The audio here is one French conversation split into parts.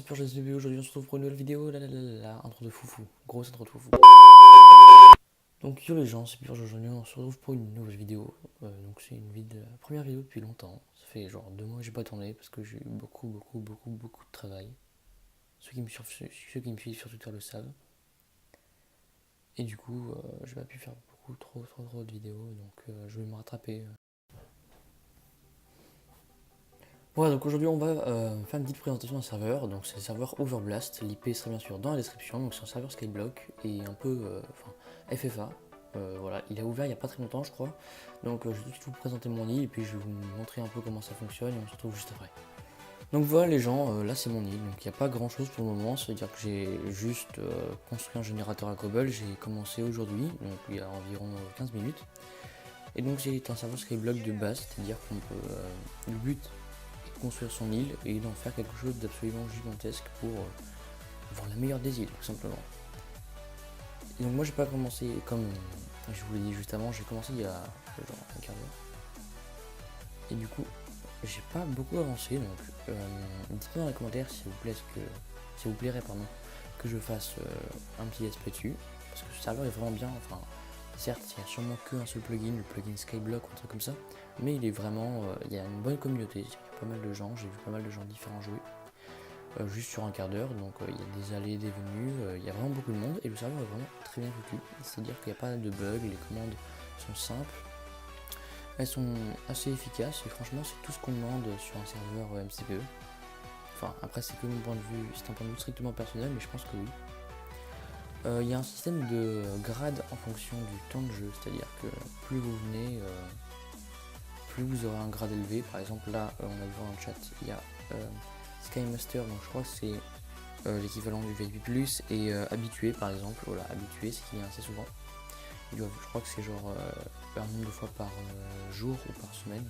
c'est Purge SDB, aujourd'hui on se retrouve pour une nouvelle vidéo, intro de foufou, grosse intro de foufou. Donc yo les gens, c'est Purge, aujourd'hui on se retrouve pour une nouvelle vidéo, donc c'est la première vidéo depuis longtemps, ça fait genre 2 mois que j'ai pas tourné parce que j'ai eu beaucoup de travail. Ceux qui me suivent sur Twitter le savent. Et du coup, j'ai pas pu faire trop de vidéos, donc je vais me rattraper. Voilà, donc aujourd'hui on va faire une petite présentation d'un serveur. Donc c'est le serveur Overblast, l'IP sera bien sûr dans la description. Donc c'est un serveur Skyblock et un peu FFA. Voilà, il a ouvert il n'y a pas très longtemps je crois. Donc je vais tout de suite vous présenter mon île et puis je vais vous montrer un peu comment ça fonctionne et on se retrouve juste après. Donc voilà les gens, là c'est mon île, donc il n'y a pas grand chose pour le moment, c'est à dire que j'ai juste construit un générateur à cobble, j'ai commencé aujourd'hui, donc il y a environ 15 minutes. Et donc c'est un serveur Skyblock de base, c'est-à-dire qu'on peut, le but est de construire son île et d'en faire quelque chose d'absolument gigantesque pour avoir la meilleure des îles tout simplement. Et donc moi j'ai pas commencé comme je vous l'ai dit juste avant, j'ai commencé il y a genre un quart d'heure. Et du coup j'ai pas beaucoup avancé, donc dites-moi dans les commentaires s'il vous plairait que je fasse un petit SP dessus, parce que ce serveur est vraiment bien. Enfin, certes, il n'y a sûrement qu'un seul plugin, le plugin Skyblock ou un truc comme ça, mais il est vraiment, il y a une bonne communauté, il y a pas mal de gens, j'ai vu pas mal de gens différents jouer, juste sur un quart d'heure, donc il y a des allées, des venues, il y a vraiment beaucoup de monde, et le serveur est vraiment très bien foutu, c'est-à-dire qu'il n'y a pas de bugs, les commandes sont simples. Elles sont assez efficaces et franchement c'est tout ce qu'on demande sur un serveur MCPE. Enfin après c'est que mon point de vue, c'est un point de vue strictement personnel mais je pense que oui. Il y a un système de grade en fonction du temps de jeu, c'est-à-dire que plus vous venez, plus vous aurez un grade élevé. Par exemple là on a vu dans le chat, il y a Skymaster, donc je crois que c'est l'équivalent du VIP Plus et habitué par exemple. Voilà, habitué c'est qu'il y a assez souvent. Je crois que c'est genre un nombre de fois par jour ou par semaine.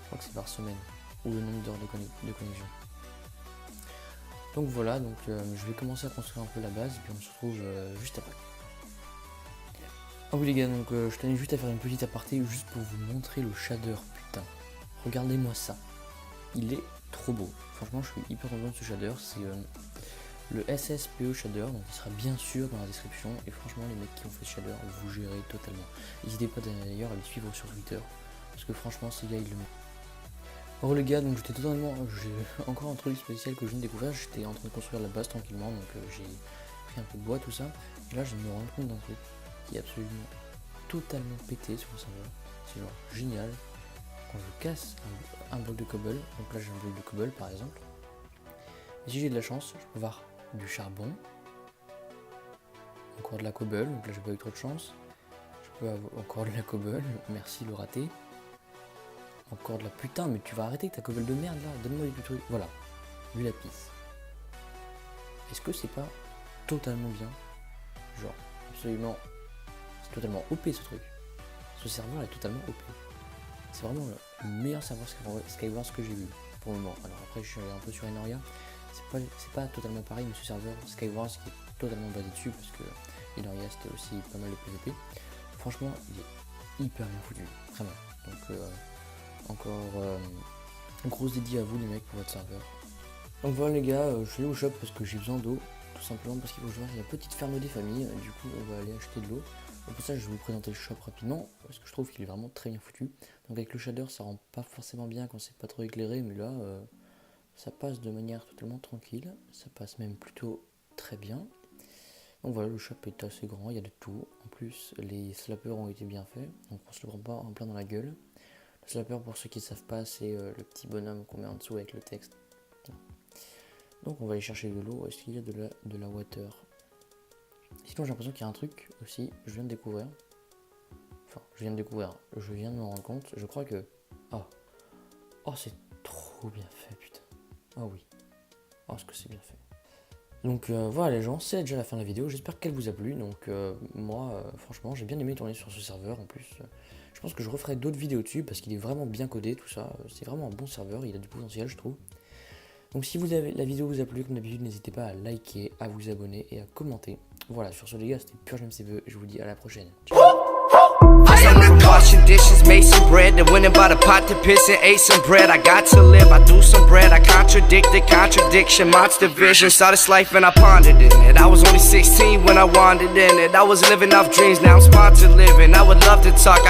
Je crois que c'est par semaine. Ou le nombre d'heures de connexion. Donc voilà, donc je vais commencer à construire un peu la base et puis on se retrouve juste après. Ah oui les gars, donc je tenais juste à faire une petite aparté juste pour vous montrer le shader, putain. Regardez-moi ça. Il est trop beau. Franchement je suis hyper content de ce shader, c'est le SSPE shader, donc il sera bien sûr dans la description, et franchement les mecs qui ont fait ce shader, vous gérez totalement. N'hésitez pas d'ailleurs à les suivre sur Twitter, parce que franchement ces gars ils le mettent. Alors les gars, donc j'ai encore un truc spécial que je viens de découvrir, j'étais en train de construire la base tranquillement, donc j'ai pris un peu de bois tout ça, et là je me rends compte d'un truc qui est absolument totalement pété sur le serveur, c'est genre génial. Quand je casse un bloc de cobble, donc là j'ai un bloc de cobble par exemple, et si j'ai de la chance, je peux voir du charbon, encore de la cobble, donc là j'ai pas eu trop de chance, je peux avoir encore de la cobble, merci le raté, encore de la putain, mais tu vas arrêter ta cobble de merde là, donne-moi du truc, voilà, du lapis. Est-ce que c'est pas totalement bien, genre absolument, c'est totalement OP ce truc, ce serveur est totalement OP, c'est vraiment le meilleur serveur Skywars que j'ai vu pour le moment. Alors après je suis allé un peu sur Enoria. C'est pas totalement pareil, mais ce serveur Skywars qui est totalement basé dessus parce que Enoria c'était aussi pas mal de PVP. Franchement, il est hyper bien foutu, vraiment. Donc encore grosse dédiée à vous les mecs pour votre serveur. Donc voilà les gars, je suis allé au shop parce que j'ai besoin d'eau, tout simplement parce qu'il faut que je fasse une petite ferme des familles. Du coup, on va aller acheter de l'eau. Pour ça, je vais vous présenter le shop rapidement parce que je trouve qu'il est vraiment très bien foutu. Donc avec le shader, ça rend pas forcément bien quand c'est pas trop éclairé, mais là. Ça passe de manière totalement tranquille, ça passe même plutôt très bien. Donc voilà, le shop est assez grand, il y a de tout. En plus, les slappers ont été bien faits, donc on se le prend pas en plein dans la gueule. Le slapper, pour ceux qui ne savent pas, c'est le petit bonhomme qu'on met en dessous avec le texte. Donc on va aller chercher de l'eau. Est-ce qu'il y a de la water? Sinon j'ai l'impression qu'il y a un truc aussi, je viens de découvrir. Enfin, je viens de me rendre compte, je crois que... Oh c'est trop bien fait, putain. Ah oui, oh ce que c'est bien fait. Donc voilà les gens, c'est déjà la fin de la vidéo, j'espère qu'elle vous a plu. Donc moi franchement j'ai bien aimé tourner sur ce serveur. En plus je pense que je referai d'autres vidéos dessus parce qu'il est vraiment bien codé tout ça. C'est vraiment un bon serveur, il a du potentiel je trouve. Donc si la vidéo vous a plu, comme d'habitude n'hésitez pas à liker, à vous abonner et à commenter. Voilà, sur ce les gars, c'était Purge MCPE, je vous dis à la prochaine. Ciao. Washing dishes, made some bread, then went and bought a pot to piss and ate some bread. I got to live, I do some bread, I contribute. contradicted, contradiction, monster vision. Saw this life and I pondered in it. I was only 16 when I wandered in it. I was living off dreams, now I'm sponsored living. I would love to talk.